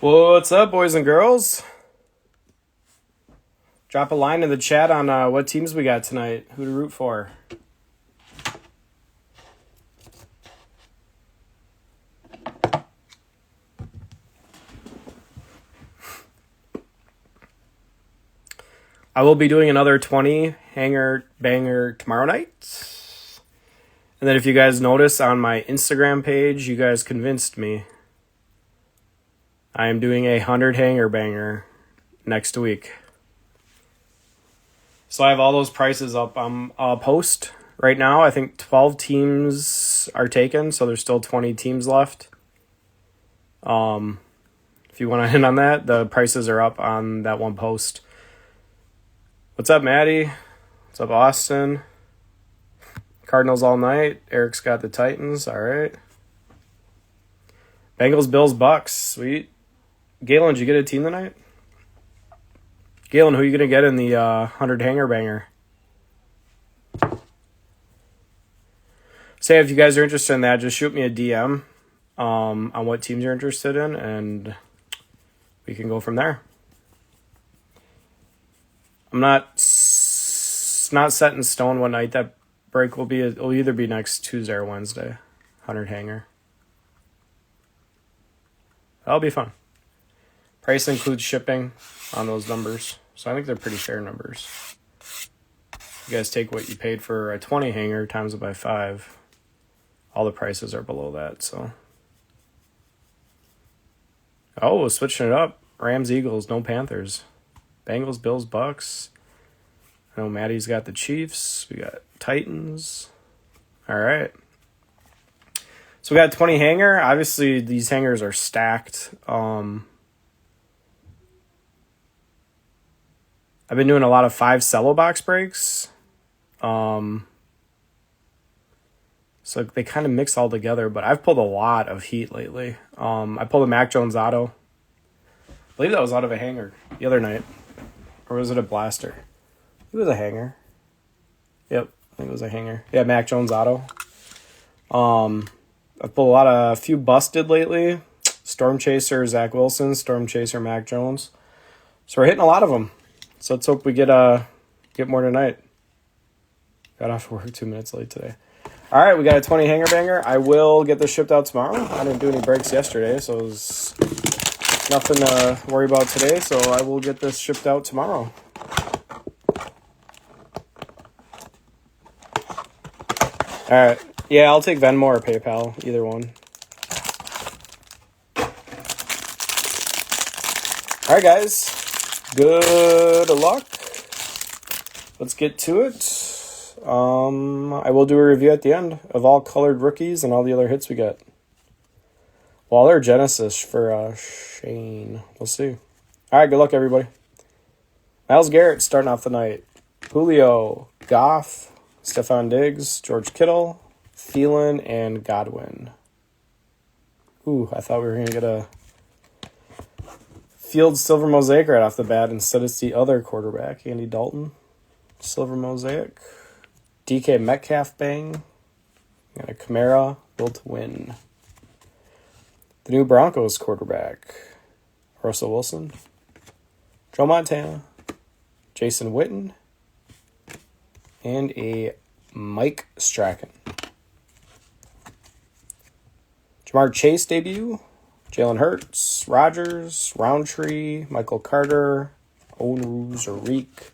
What's up, boys and girls? Drop a line in the chat on what teams we got tonight. Who to root for. I will be doing another 20 hanger banger tomorrow night. And then if you guys notice on my Instagram page, you guys convinced me. I am doing a 100 hanger banger next week. So I have all those prices up. I'll post right now. I think 12 teams are taken, so there's still 20 teams left. If you want to hit on that, the prices are up on that one post. What's up, Maddie? What's up, Austin? Cardinals all night. Eric's got the Titans. All right. Bengals, Bills, Bucks. Sweet. Galen, did you get a team tonight? Galen, who are you going to get in the 100 hanger banger? Say if you guys are interested in that, just shoot me a DM on what teams you're interested in, and we can go from there. I'm not set in stone what night that break will be. It'll either be next Tuesday or Wednesday. 100 hanger. That'll be fun. Price includes shipping on those numbers. So I think they're pretty fair numbers. You guys take what you paid for a 20 hanger, times it by 5. All the prices are below that, so. Oh, switching it up. Rams, Eagles, no Panthers. Bengals, Bills, Bucks. I know Maddie's got the Chiefs. We got Titans. All right. So we got 20 hanger. Obviously, these hangers are stacked. I've been doing a lot of 5 cello box breaks. So they kind of mix all together, but I've pulled a lot of heat lately. I pulled a Mac Jones auto. I believe that was out of a hanger the other night. Or was it a blaster? It was a hanger. Yep, I think it was a hanger. Yeah, Mac Jones auto. I've pulled a few busted lately. Storm Chaser, Zach Wilson. Storm Chaser, Mac Jones. So we're hitting a lot of them. So let's hope we get more tonight. Got off work 2 minutes late today. All right, we got a 20 hanger banger. I will get this shipped out tomorrow. I didn't do any breaks yesterday, so there's nothing to worry about today. So I will get this shipped out tomorrow. All right. Yeah, I'll take Venmo or PayPal, either one. All right, guys. Good luck. Let's get to it. I will do a review at the end of all colored rookies and all the other hits we got. Waller Genesis for Shane. We'll see. All right, good luck, everybody. Myles Garrett starting off the night. Julio, Goff, Stephon Diggs, George Kittle, Thielen, and Godwin. Ooh, I thought we were going to get a Field Silver Mosaic right off the bat. Instead, it's the other quarterback, Andy Dalton. Silver Mosaic. DK Metcalf bang. And a Kamara, Will to Win. The new Broncos quarterback, Russell Wilson. Joe Montana. Jason Witten. And a Mike Strachan. Jamar Chase debut. Jalen Hurts, Rodgers, Roundtree, Michael Carter, Onruz, or Reek.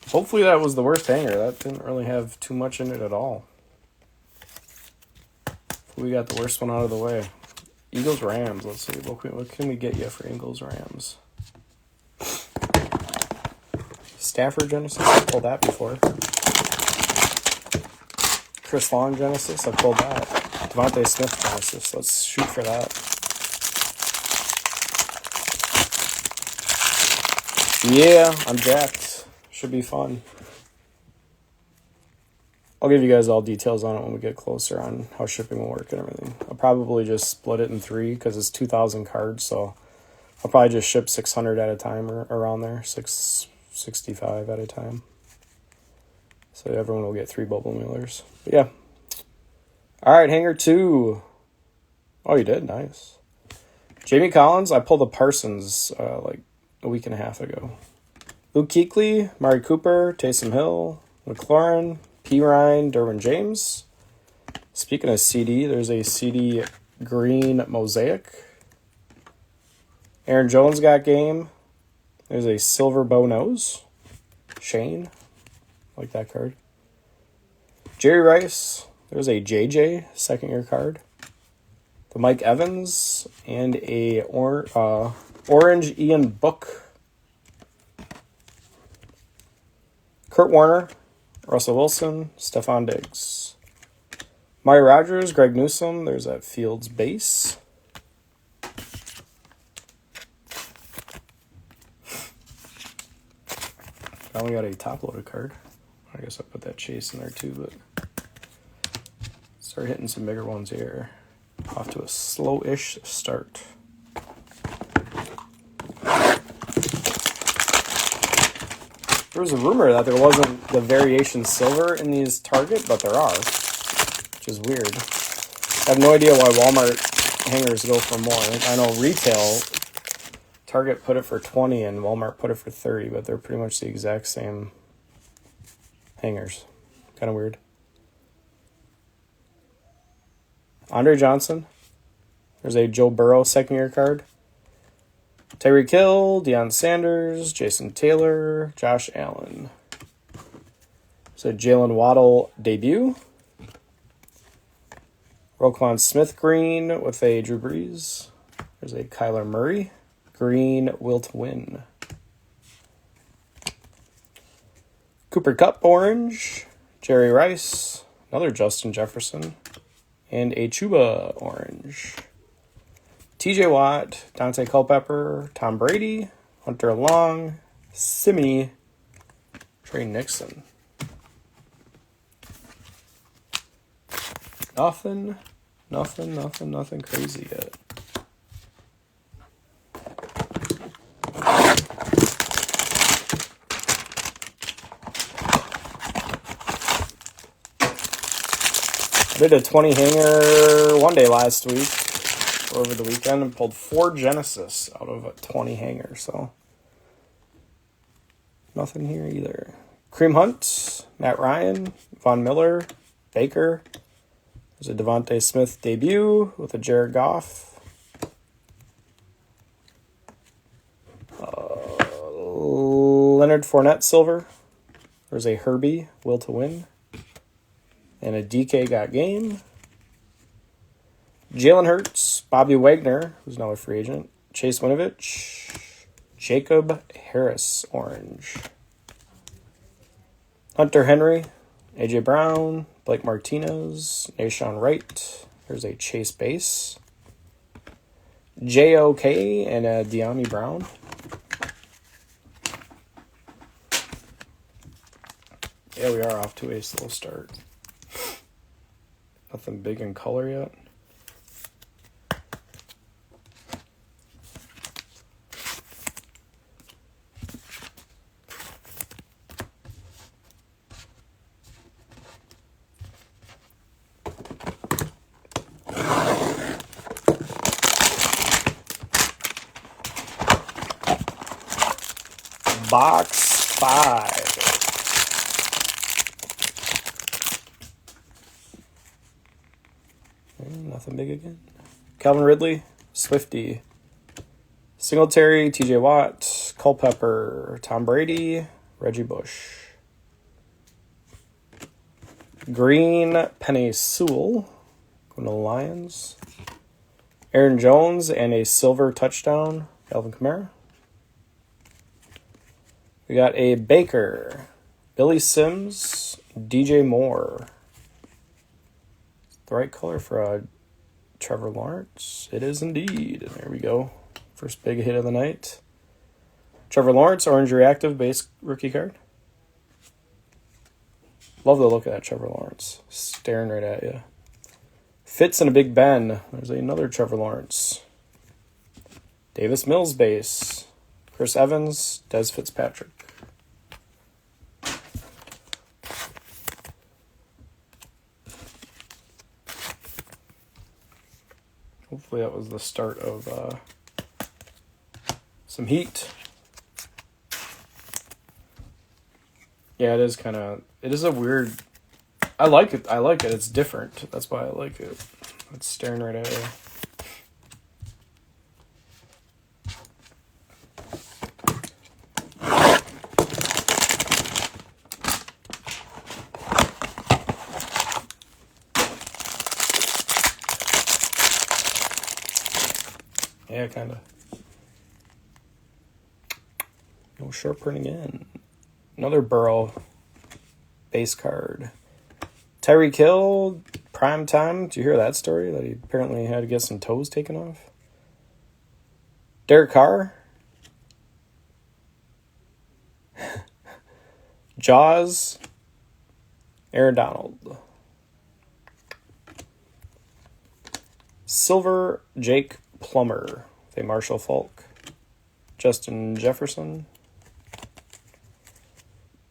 Hopefully that was the worst hanger. That didn't really have too much in it at all. We got the worst one out of the way. Eagles, Rams. Let's see. What can we get you for Eagles, Rams? Stafford Genesis. I pulled that before. Chris Long Genesis. I pulled that. Devontae Smith Genesis. Let's shoot for that. Yeah, I'm jacked. Should be fun. I'll give you guys all details on it when we get closer on how shipping will work and everything. I'll probably just split it in 3 because it's 2,000 cards, so I'll probably just ship 600 at a time or around there, 665 at a time. So everyone will get 3 bubble mailers. But yeah. All right, hanger 2. Oh, you did? Nice. Jamie Collins, I pulled the Parsons like a week and a half ago. Luke Kuechly, Mari Cooper, Taysom Hill, McLaurin, P. Ryan, Derwin James. Speaking of CD, there's a CD green Mosaic. Aaron Jones got game. There's a silver bow nose. Shane, like that card. Jerry Rice, there's a JJ, second year card. The Mike Evans, and a orange Ian Book. Kurt Warner, Russell Wilson, Stephon Diggs. Mari Rogers, Greg Newsome, there's that Fields base. I only got a top-loaded card. I guess I put that Chase in there too, but start hitting some bigger ones here. Off to a slow-ish start. There was a rumor that there wasn't the variation silver in these Target, but there are, which is weird. I have no idea why Walmart hangers go for more. I know retail, Target put it for 20 and Walmart put it for 30, but they're pretty much the exact same hangers. Kind of weird. Andre Johnson. There's a Joe Burrow second-year card. Tyreek Hill, Deion Sanders, Jason Taylor, Josh Allen. There's a Jalen Waddle debut. Roquan Smith green with a Drew Brees. There's a Kyler Murray. Green will to win. Cooper Kupp orange. Jerry Rice. Another Justin Jefferson. And a Chuba orange. TJ Watt, Dante Culpepper, Tom Brady, Hunter Long, Simi, Trey Nixon. Nothing crazy yet. I did a 20 hanger one day last week, over the weekend, and pulled 4 Genesis out of a 20 hanger, so nothing here either. Kareem Hunt, Matt Ryan, Von Miller, Baker. There's a Devontae Smith debut with a Jared Goff. Leonard Fournette silver. There's a Herbie, will to win. And a DK got game. Jalen Hurts, Bobby Wagner, who's now a free agent. Chase Winovich, Jacob Harris, orange. Hunter Henry, AJ Brown, Blake Martinez, Nashawn Wright. There's a Chase base. JOK and a De'Ami Brown. Yeah, we are off to a slow start. Nothing big in color yet. Box 5. Nothing big again. Calvin Ridley, Swifty, Singletary, TJ Watt, Culpepper, Tom Brady, Reggie Bush. Green, Penny Sewell, going to the Lions. Aaron Jones and a silver touchdown, Alvin Kamara. We got a Baker, Billy Sims, DJ Moore. The right color for a Trevor Lawrence. It is indeed. There we go. First big hit of the night. Trevor Lawrence, orange reactive base rookie card. Love the look of that Trevor Lawrence. Staring right at you. Fitz and a Big Ben. There's another Trevor Lawrence. Davis Mills base. Chris Evans, Des Fitzpatrick. Hopefully that was the start of Some heat. Yeah, it is a weird, I like it. It's different. That's why I like it. It's staring right at you. Yeah, kind of. No short printing in. Another Burrow base card. Tyreek Hill, prime time. Did you hear that story? That he apparently had to get some toes taken off? Derek Carr. Jaws. Aaron Donald. Silver Jake Plummer. With a Marshall Falk. Justin Jefferson.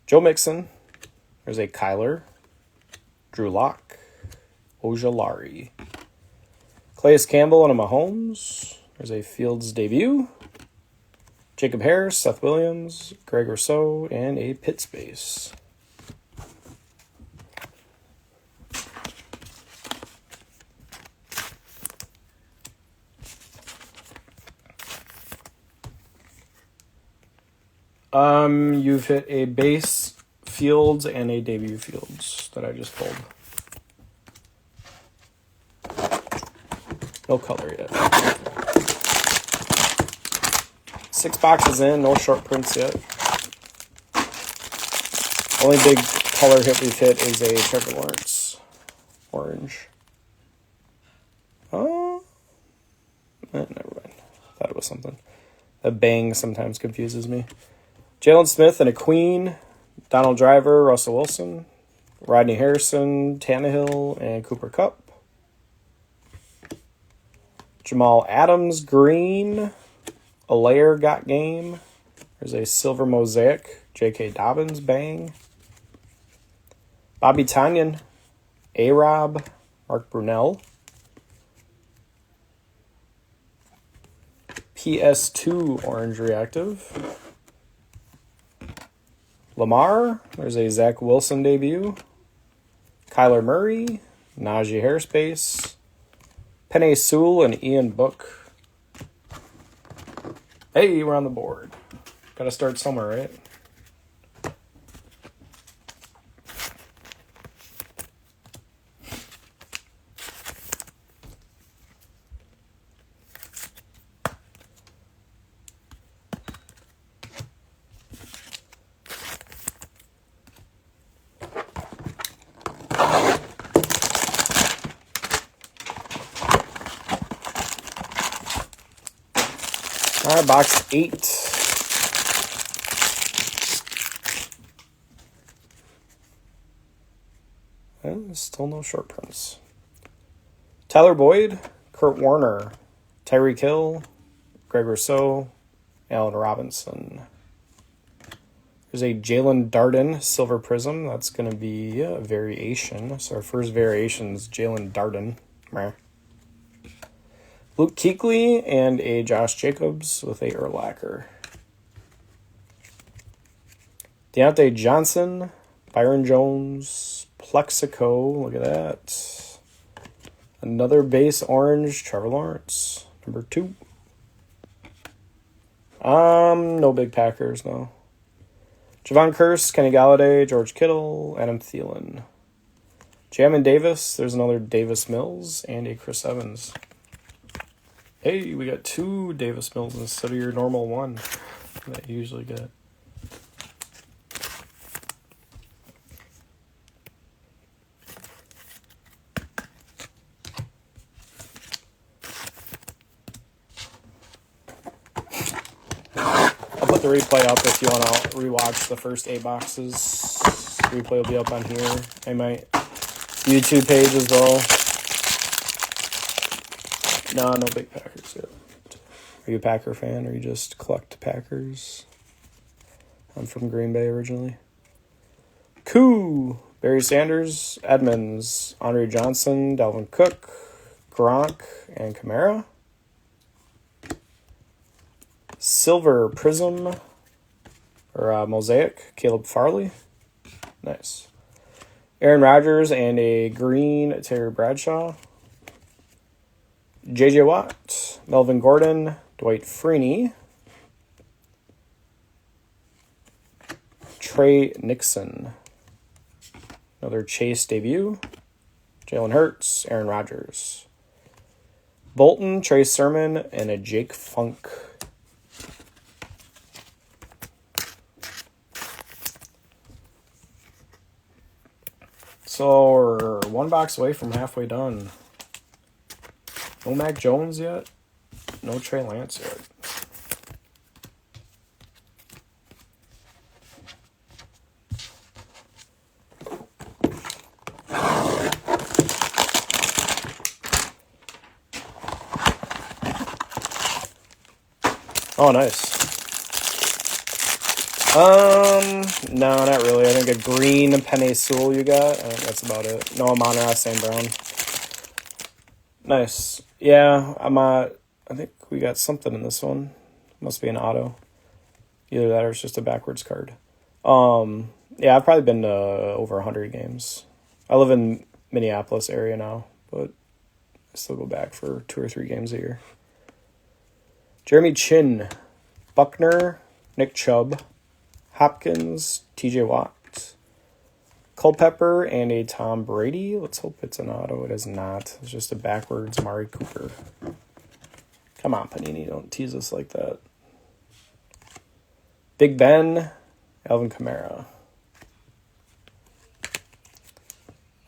Joe Mixon. There's a Kyler. Drew Lock. Ojolari. Calais Campbell and a Mahomes. There's a Fields debut. Jacob Harris, Seth Williams, Greg Rousseau, and a Pitts base. You've hit a base Fields and a debut Fields that I just pulled. No color yet. 6 boxes in, no short prints yet. Only big color hit we've hit is a Trevor Lawrence orange. Oh, never mind. Thought it was something. A bang sometimes confuses me. Jalen Smith and a Queen. Donald Driver, Russell Wilson, Rodney Harrison, Tannehill, and Cooper Kupp. Jamal Adams, green. Allaire got game. There's a silver mosaic. J.K. Dobbins, bang. Bobby Tonyan, A-Rob, Mark Brunell. PS2 orange reactive. Lamar, there's a Zach Wilson debut. Kyler Murray, Najee Harris base. Penei Sewell and Ian Book. Hey, we're on the board. Gotta start somewhere, right? All right, box 8. And still no short prints. Tyler Boyd, Kurt Warner, Tyreek Hill, Greg Rousseau, Allen Robinson. There's a Jalen Darden Silver Prism. That's going to be a variation. So our first variation is Jalen Darden. Meh. Luke Kuechly and a Josh Jacobs with a Urlacher. Deontay Johnson, Byron Jones, Plexico. Look at that. Another base orange, Trevor Lawrence, number 2. No big Packers, no. Javon Curse, Kenny Galladay, George Kittle, Adam Thielen. Jamin Davis, there's another Davis Mills, and a Chris Evans. Hey, we got 2 Davis Mills instead of your normal 1 that you usually get. I'll put the replay up if you want to rewatch the first 8 boxes. Replay will be up on here. I might YouTube page as well. No big Packers yet. Are you a Packer fan or you just collect Packers? I'm from Green Bay originally. Barry Sanders, Edmonds, Andre Johnson, Dalvin Cook, Gronk, and Kamara. Silver Prism, or Mosaic, Caleb Farley. Nice. Aaron Rodgers and a green Terry Bradshaw. J.J. Watt, Melvin Gordon, Dwight Freeney. Trey Nixon. Another Chase debut. Jalen Hurts, Aaron Rodgers. Bolton, Trey Sermon, and a Jake Funk. So we're one box away from halfway done. No Mac Jones yet. No Trey Lance yet. Oh, nice. No, not really. I think a green Penny Sewell you got. I think that's about it. No Amon-Ra St. Brown. Nice. Yeah, I think we got something in this one. Must be an auto. Either that or it's just a backwards card. Yeah, I've probably been to over 100 games. I live in Minneapolis area now, but I still go back for 2 or 3 games a year. Jeremy Chin, Buckner, Nick Chubb, Hopkins, TJ Watt, Culpepper, and a Tom Brady. Let's hope it's an auto. It is not. It's just a backwards Amari Cooper. Come on, Panini. Don't tease us like that. Big Ben, Alvin Kamara.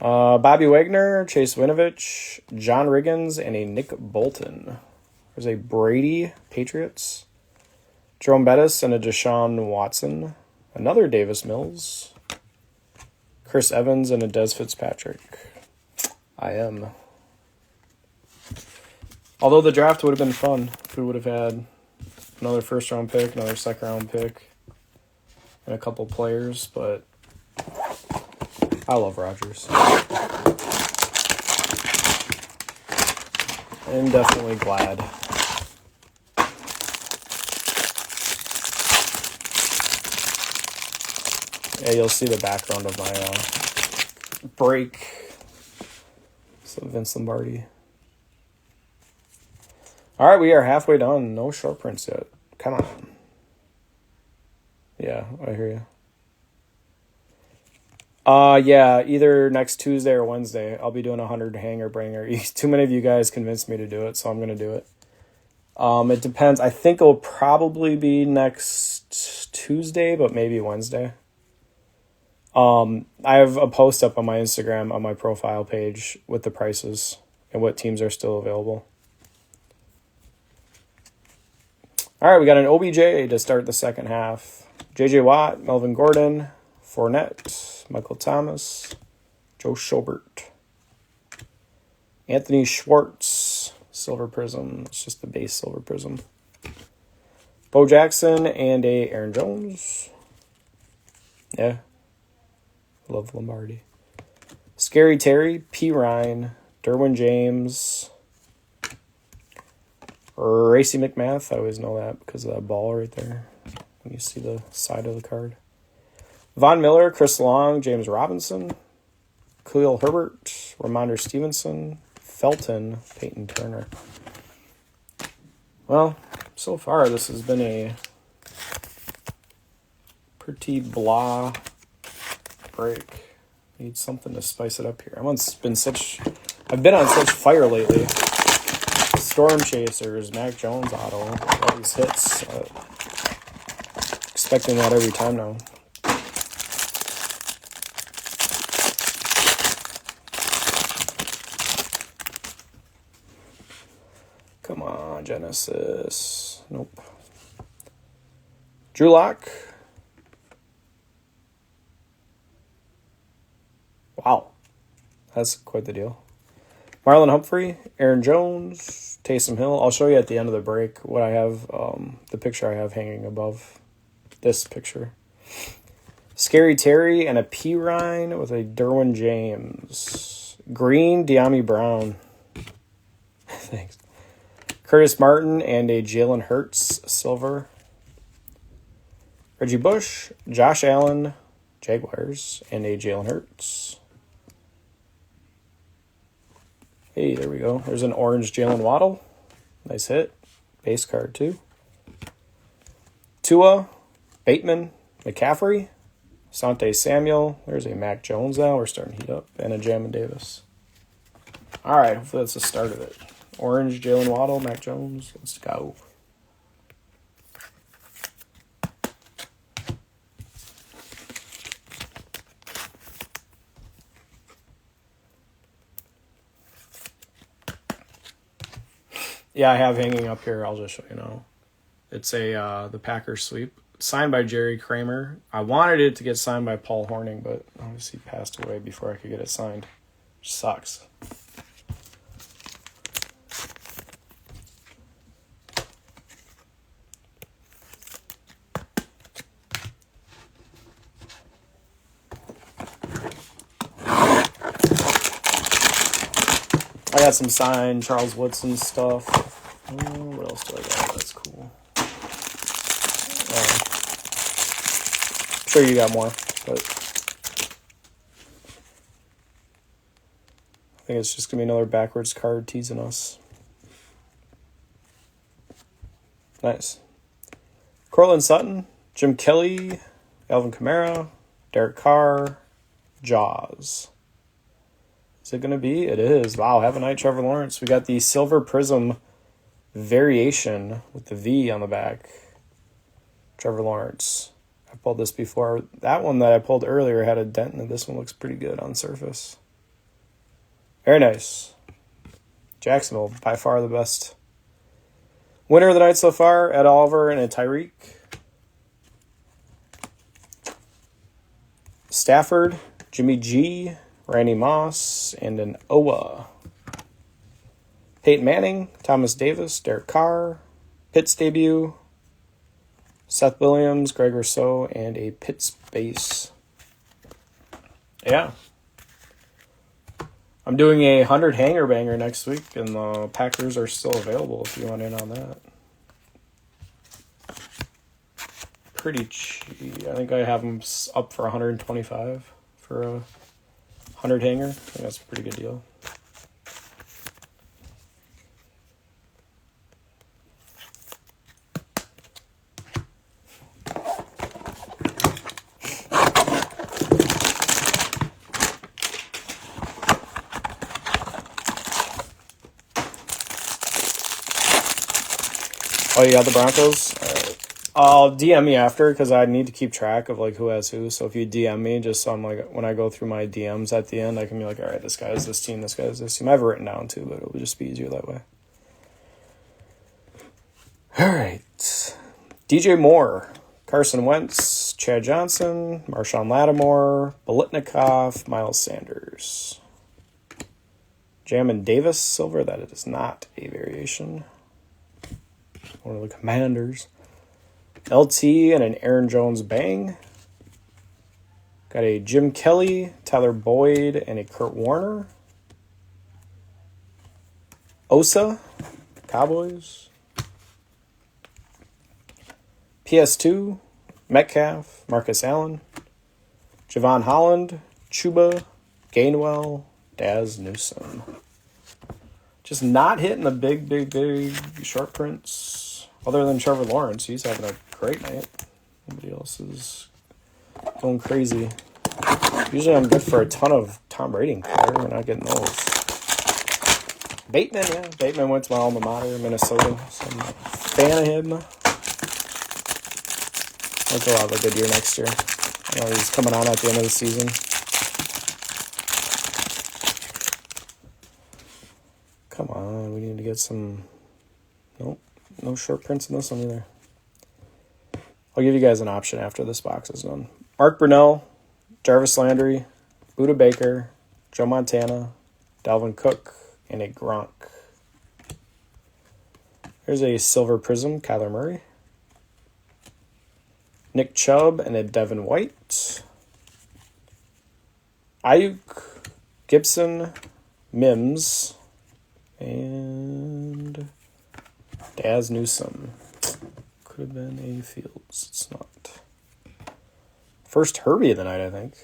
Bobby Wagner, Chase Winovich, John Riggins, and a Nick Bolton. There's a Brady, Patriots. Jerome Bettis and a Deshaun Watson. Another Davis Mills. Chris Evans and a Des Fitzpatrick. I am. Although the draft would have been fun if we would have had another first-round pick, another second-round pick, and a couple players, but I love Rodgers. I'm definitely glad. Yeah, you'll see the background of my break. So Vince Lombardi. All right, we are halfway done. No short prints yet. Come on. Yeah, I hear you. Yeah, either next Tuesday or Wednesday. I'll be doing 100 hanger bringer. Too many of you guys convinced me to do it, so I'm going to do it. It depends. I think it'll probably be next Tuesday, but maybe Wednesday. I have a post up on my Instagram on my profile page with the prices and what teams are still available. All right, we got an OBJ to start the second half. J.J. Watt, Melvin Gordon, Fournette, Michael Thomas, Joe Schobert, Anthony Schwartz, Silver Prism. It's just the base Silver Prism. Bo Jackson and a Aaron Jones. Yeah. Love Lombardi. Scary Terry, P. Ryan, Derwin James, Racy McMath. I always know that because of that ball right there when you see the side of the card. Von Miller, Chris Long, James Robinson, Khalil Herbert, Ramondre Stevenson, Felton, Peyton Turner. Well, so far this has been a pretty blah break. Need something to spice it up here. I've been on such fire lately. Storm Chasers, Mac Jones auto, all these hits. Expecting that every time now. Come on, Genesis. Nope. Drew Lock. Wow. That's quite the deal. Marlon Humphrey, Aaron Jones, Taysom Hill. I'll show you at the end of the break what I have, the picture I have hanging above this picture. Scary Terry and a P. Ryan with a Derwin James. Green, De'Ami Brown. Thanks. Curtis Martin and a Jalen Hurts silver. Reggie Bush, Josh Allen, Jaguars, and a Jalen Hurts. Hey, there we go. There's an orange Jalen Waddle. Nice hit. Base card, too. Tua, Bateman, McCaffrey, Asante Samuel. There's a Mac Jones now. We're starting to heat up. And a Jamin Davis. All right, hopefully that's the start of it. Orange, Jalen Waddle, Mac Jones. Let's go. Yeah, I have hanging up here. I'll just show you now. It's the Packers sweep. Signed by Jerry Kramer. I wanted it to get signed by Paul Hornung, but obviously he passed away before I could get it signed. Which sucks. I got some signed Charles Woodson stuff. What else do I got? That's cool. I'm sure you got more, but I think it's just going to be another backwards card teasing us. Nice. Cortland Sutton, Jim Kelly, Alvin Kamara, Derek Carr, Jaws. Is it going to be? It is. Wow, have a night, Trevor Lawrence. We got the Silver Prism variation with the V on the back. Trevor Lawrence. I pulled this before. That one that I pulled earlier had a dent in it. This one looks pretty good on surface. Very nice. Jacksonville, by far the best winner of the night so far. Ed Oliver and a Tyreek. Stafford, Jimmy G, Randy Moss, and an Owa. Peyton Manning, Thomas Davis, Derek Carr, Pitts debut, Seth Williams, Greg Rousseau, and a Pitts base. Yeah. I'm doing a 100 hanger banger next week, and the Packers are still available if you want in on that. Pretty cheap. I think I have them up for 125 for a 100 hanger. I think that's a pretty good deal. Oh, you got the Broncos? All right. I'll DM me after because I need to keep track of like who has who. So if you DM me, just so I'm like when I go through my DMs at the end, I can be like, all right, this guy is this team, this guy is this team. I have it written down too, but it'll just be easier that way. All right. DJ Moore, Carson Wentz, Chad Johnson, Marshawn Lattimore, Bolitnikov, Miles Sanders. Jamin Davis silver. That is not a variation. One of the Commanders. LT and an Aaron Jones bang. Got a Jim Kelly, Tyler Boyd, and a Kurt Warner. Osa, Cowboys. PS2, Metcalf, Marcus Allen. Javon Holland, Chuba, Gainwell, Daz Newsome. Just not hitting the big short prints. Other than Trevor Lawrence, he's having a great night. Nobody else is going crazy. Usually I'm good for a ton of Tom Brady and Carter. We're not getting those. Bateman, yeah. Bateman went to my alma mater, Minnesota. So I'm a fan of him. I think he'll have a good year next year. I know he's coming on at the end of the season. Come on, we need to get some... Nope. No short prints in this one either. I'll give you guys an option after this box is done. Mark Brunell, Jarvis Landry, Buda Baker, Joe Montana, Dalvin Cook, and a Gronk. Here's a Silver Prism, Kyler Murray. Nick Chubb and a Devin White. Ayuk, Gibson, Mims, and Daz Newsome. Could have been a Fields. It's not. First Herbie of the night, I think.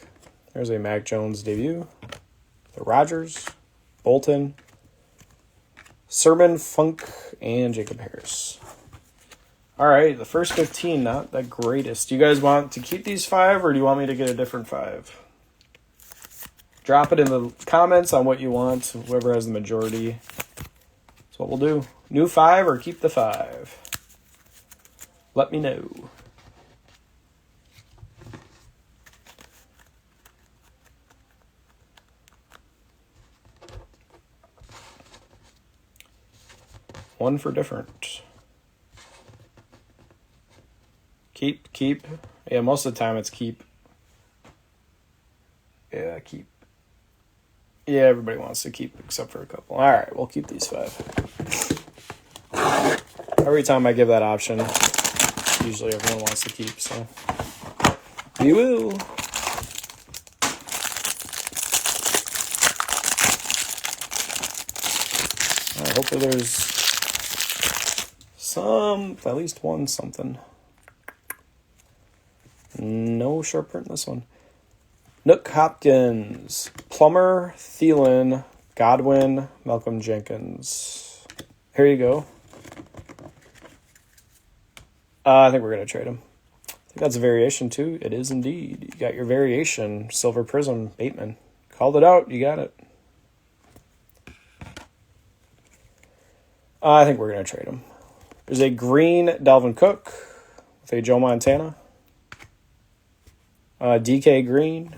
There's a Mac Jones debut. The Rogers, Bolton, Sermon, Funk, and Jacob Harris. All right, the first 15, not the greatest. Do you guys want to keep these 5, or do you want me to get a different 5? Drop it in the comments on what you want. Whoever has the majority. That's what we'll do. New 5 or keep the 5? Let me know. One for different. Keep. Yeah, most of the time it's keep. Yeah, keep. Yeah, everybody wants to keep except for a couple. All right, we'll keep these 5. Every time I give that option, usually everyone wants to keep, so you will. All right, hopefully there's at least one something. No short print in this one. Nook Hopkins, Plummer, Thielen, Godwin, Malcolm Jenkins. Here you go. I think we're going to trade him. I think that's a variation too. It is indeed. You got your variation. Silver Prism, Bateman. Called it out. You got it. I think we're going to trade him. There's a green Dalvin Cook with a Joe Montana. DK Green.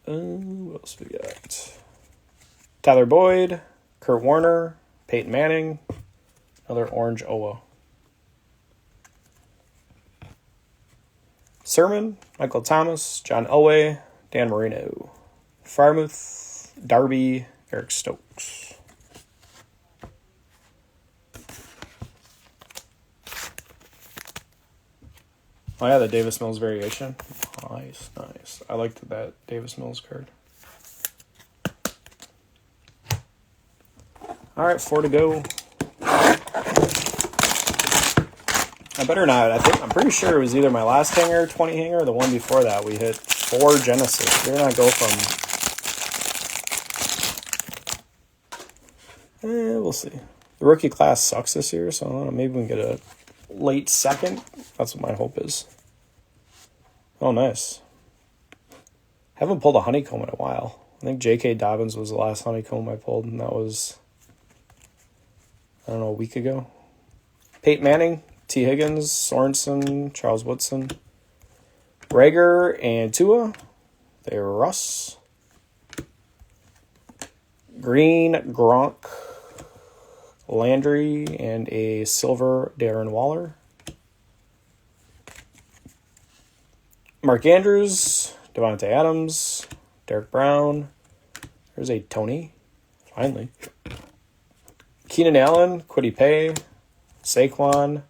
What else we got? Tyler Boyd, Kurt Warner, Peyton Manning, another orange Owa. Sermon, Michael Thomas, John Elway, Dan Marino. Farmouth, Darby, Eric Stokes. Oh yeah, the Davis Mills variation. Nice. I liked that Davis Mills card. All right, 4 to go. I better not. I'm pretty sure it was either my last hanger, 20 hanger, or the one before that. We hit 4 Genesis. Better not go from. We'll see. The rookie class sucks this year, so I don't know, maybe we can get a late second. That's what my hope is. Oh, nice. Haven't pulled a honeycomb in a while. I think J.K. Dobbins was the last honeycomb I pulled, and that was, I don't know, a week ago. Peyton Manning, T. Higgins, Sorensen, Charles Woodson, Rager, and Tua. They're Russ. Green, Gronk, Landry, and a silver Darren Waller. Mark Andrews, Devontae Adams, Derek Brown. There's a Tony, finally. Keenan Allen, Kwity Paye, Saquon.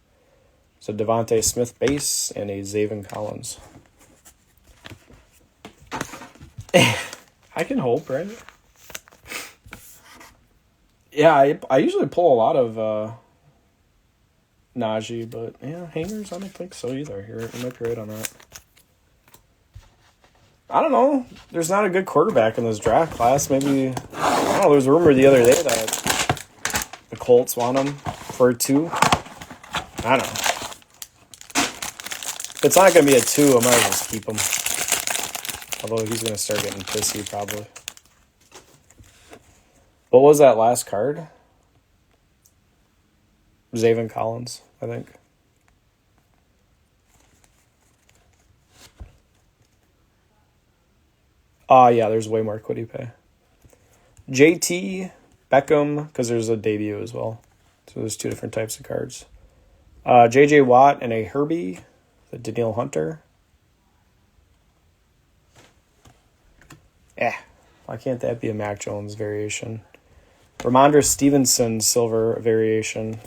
It's a Devontae Smith base and a Zaven Collins. I can hope, right? Yeah, I usually pull a lot of Najee, but yeah, hangers, I don't think so either. You might be right on that. I don't know. There's not a good quarterback in this draft class. Maybe, I don't know, there was a rumor the other day that the Colts want him for a 2. I don't know. If it's not going to be a 2, I might as well just keep him. Although he's going to start getting pissy probably. What was that last card? Zaven Collins, I think. Yeah, there's way more Kwity Paye. JT, Beckham, because there's a debut as well. So there's 2 different types of cards. JJ Watt and a Herbie, the Daniil Hunter. Why can't that be a Mac Jones variation? Ramondre Stevenson silver variation.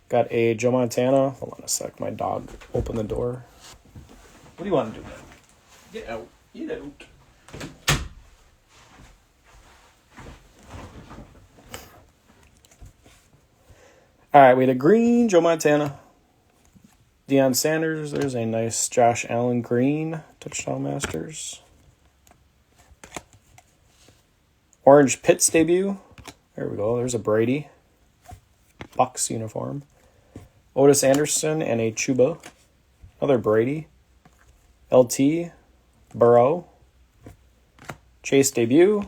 Got a Joe Montana. Hold on a sec. My dog opened the door. What do you want to do, man? Get out. You don't. All right, we had a green Joe Montana. Deion Sanders. There's a nice Josh Allen green touchdown masters. Orange Pitts debut. There we go. There's a Brady. Bucks uniform. Otis Anderson and a Chuba. Another Brady. LT. Burrow. Chase debut.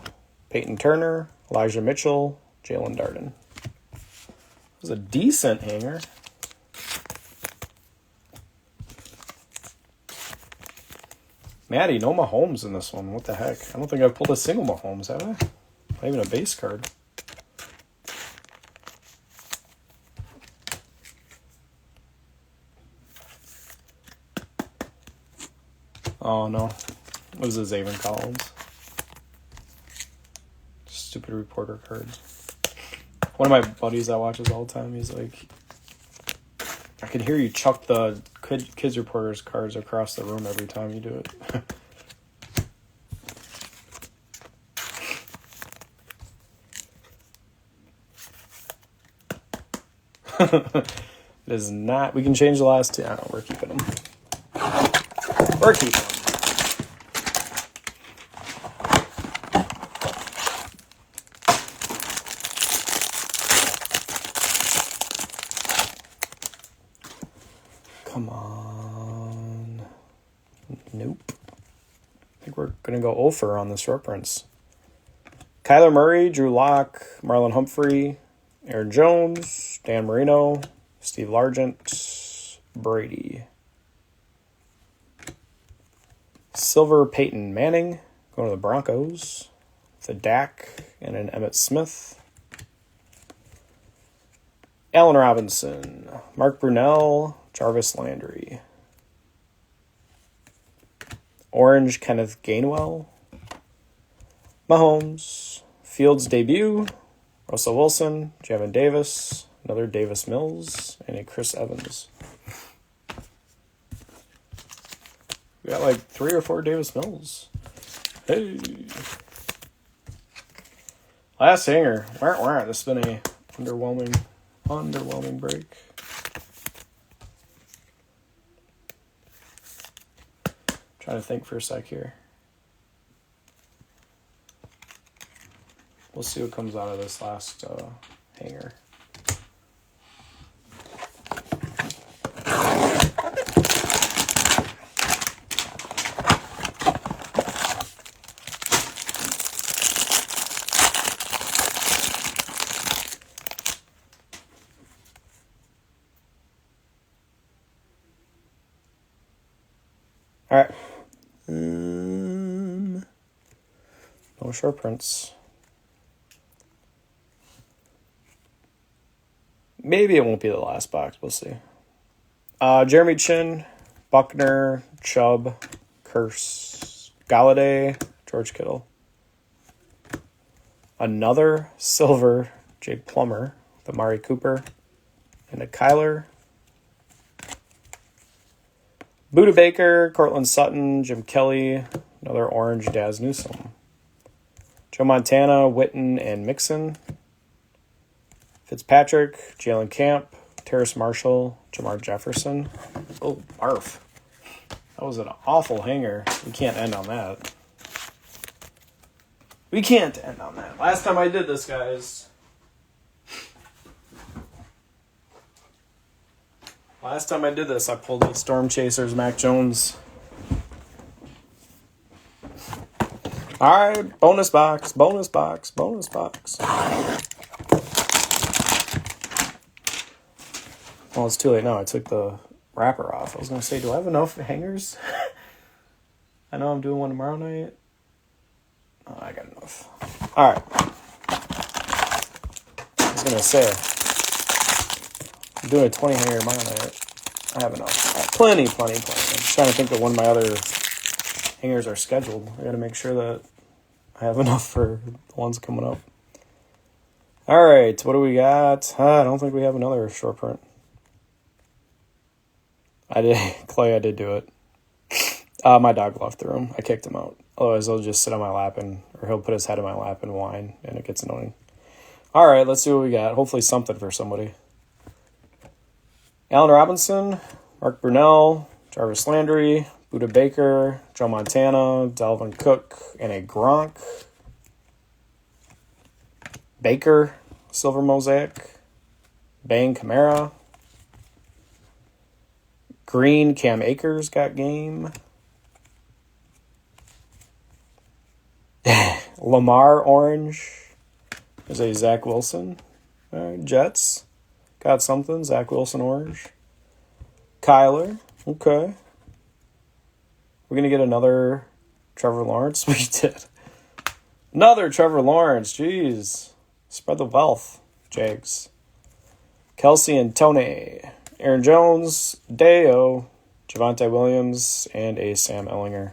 Peyton Turner. Elijah Mitchell. Jalen Darden. It was a decent hanger. Maddie, no Mahomes in this one. What the heck? I don't think I've pulled a single Mahomes, have I? Not even a base card. Oh, no. What was it, Zayvon Collins? Stupid reporter cards. One of my buddies that watches all the time, he's like, I can hear you chuck the kids reporters cards across the room every time you do it. It is not. We can change the last two. I don't know. We're keeping them. We're keeping them. Come on. Nope. I think we're going to go over on the short prints. Kyler Murray, Drew Lock, Marlon Humphrey, Aaron Jones, Dan Marino, Steve Largent, Brady. Silver Peyton Manning, going to the Broncos. The Dak and an Emmitt Smith. Allen Robinson, Mark Brunell, Jarvis Landry. Orange Kenneth Gainwell. Mahomes. Fields debut. Russell Wilson. Javon Davis. Another Davis Mills. And a Chris Evans. We got like 3 or 4 Davis Mills. Hey. Last hanger. This has been a underwhelming break. Trying to think for a sec here. We'll see what comes out of this last hanger. All right. No short prints. Maybe it won't be the last box. We'll see. Jeremy Chin, Buckner, Chubb, Curse, Galladay, George Kittle. Another silver, Jake Plummer, the Amari Cooper, and a Kyler. Buda Baker, Cortland Sutton, Jim Kelly, another orange Daz Newsome. Joe Montana, Witten, and Mixon. Fitzpatrick, Jalen Camp, Terrace Marshall, Jamar Jefferson. Oh, barf. That was an awful hanger. We can't end on that. We can't end on that. Last time I did this, guys. Last time I did this, I pulled the Storm Chasers, Mac Jones. All right, bonus box. Well, it's too late now. I took the wrapper off. I was going to say, do I have enough hangers? I know I'm doing one tomorrow night. Oh, I got enough. All right. I was going to say, I'm doing a 20 hanger tomorrow night. I have enough. Plenty. I'm just trying to think that one of my other hangers are scheduled. I got to make sure that I have enough for the ones coming up. All right, what do we got? I don't think we have another short print. I did, Clay, I did do it. My dog left the room. I kicked him out. Otherwise, he'll just sit on my lap or he'll put his head in my lap and whine, and it gets annoying. All right, let's see what we got. Hopefully something for somebody. Allen Robinson, Mark Brunell, Jarvis Landry, Buda Baker, Joe Montana, Dalvin Cook, and a Gronk. Baker, Silver Mosaic. Bang Kamara. Green, Cam Akers got game. Lamar Orange. There's a Zach Wilson. All right, Jets. Got something. Zach Wilson Orange. Kyler. Okay. We're going to get another Trevor Lawrence. We did. Another Trevor Lawrence. Jeez. Spread the wealth, Jags. Kelsey and Tony. Aaron Jones. Deo. Javonte Williams. And a Sam Ellinger.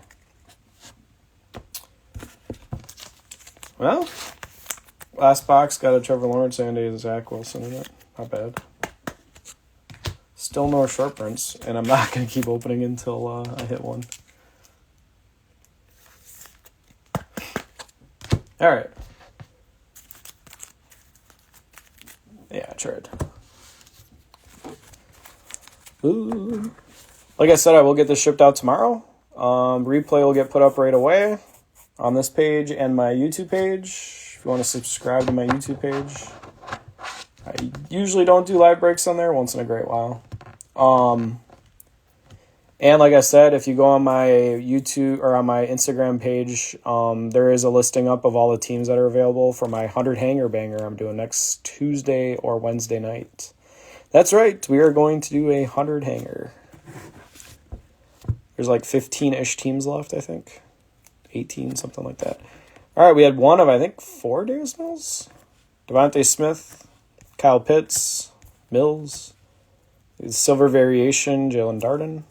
Well, last box got a Trevor Lawrence and a Zach Wilson in it. Not bad. Still no short prints, and I'm not going to keep opening until I hit one. All right. Yeah, I tried. Ooh. Like I said, I will get this shipped out tomorrow. Replay will get put up right away on this page and my YouTube page. If you want to subscribe to my YouTube page. I usually don't do live breaks on there, once in a great while. And like I said, if you go on my YouTube or on my Instagram page, there is a listing up of all the teams that are available for my 100 Hanger Banger I'm doing next Tuesday or Wednesday night. That's right, we are going to do a 100 Hanger. There's like 15-ish teams left, I think. 18, something like that. All right, we had one of, I think, 4 Davis Mills. Devontae Smith, Kyle Pitts, Mills. Silver Variation, Jalen Darden,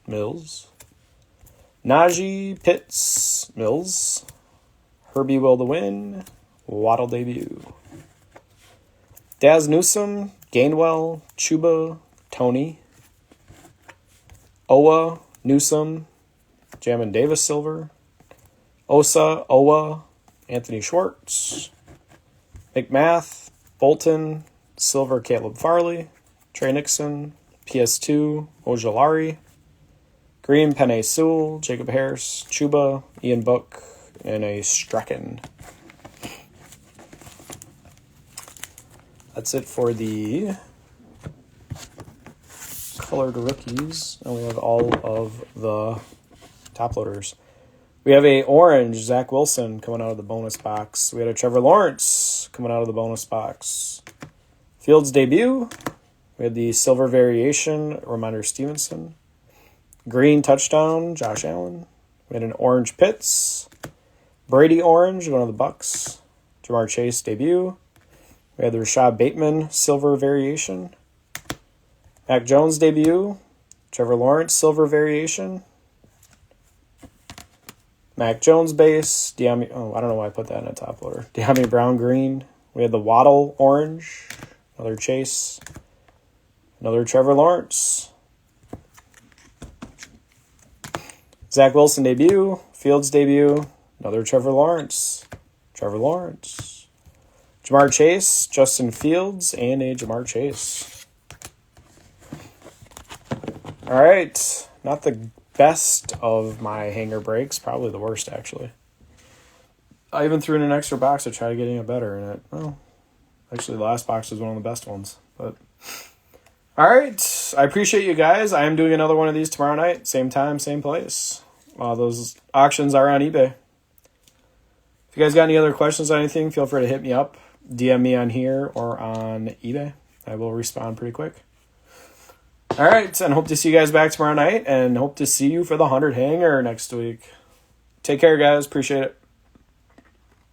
Mills. Najee, Pitts, Mills. Herbie Will to Win, Waddle debut. Daz Newsome, Gainwell, Chuba, Tony. Owa, Newsome, Jamin Davis Silver. Osa, Owa, Anthony Schwartz. McMath, Bolton, Silver Caleb Farley. Trey Nixon, PS2, Ojolari. Green, Penei Sewell, Jacob Harris, Chuba, Ian Book, and a Strachan. That's it for the colored rookies. And we have all of the top loaders. We have a orange Zach Wilson coming out of the bonus box. We had a Trevor Lawrence coming out of the bonus box. Fields debut. We had the silver variation, Ramondre Stevenson. Green touchdown, Josh Allen. We had an orange Pitts. Brady orange, one of the Bucks. Jamar Chase debut. We had the Rashad Bateman silver variation. Mac Jones debut. Trevor Lawrence silver variation. Mac Jones base. I don't know why I put that in a top loader. De'Ami Brown green. We had the Waddle orange. Another Chase. Another Trevor Lawrence. Zach Wilson debut. Fields debut. Another Trevor Lawrence. Trevor Lawrence. Jamar Chase. Justin Fields. And a Jamar Chase. All right. Not the best of my hanger breaks. Probably the worst, actually. I even threw in an extra box to try to get any better in it. Well, actually, the last box was one of the best ones. But all right. I appreciate you guys. I am doing another one of these tomorrow night. Same time, same place. Those auctions are on eBay. If you guys got any other questions on anything, feel free to hit me up. DM me on here or on eBay. I will respond pretty quick. All right. And hope to see you guys back tomorrow night. And hope to see you for the 100 hanger next week. Take care, guys. Appreciate it.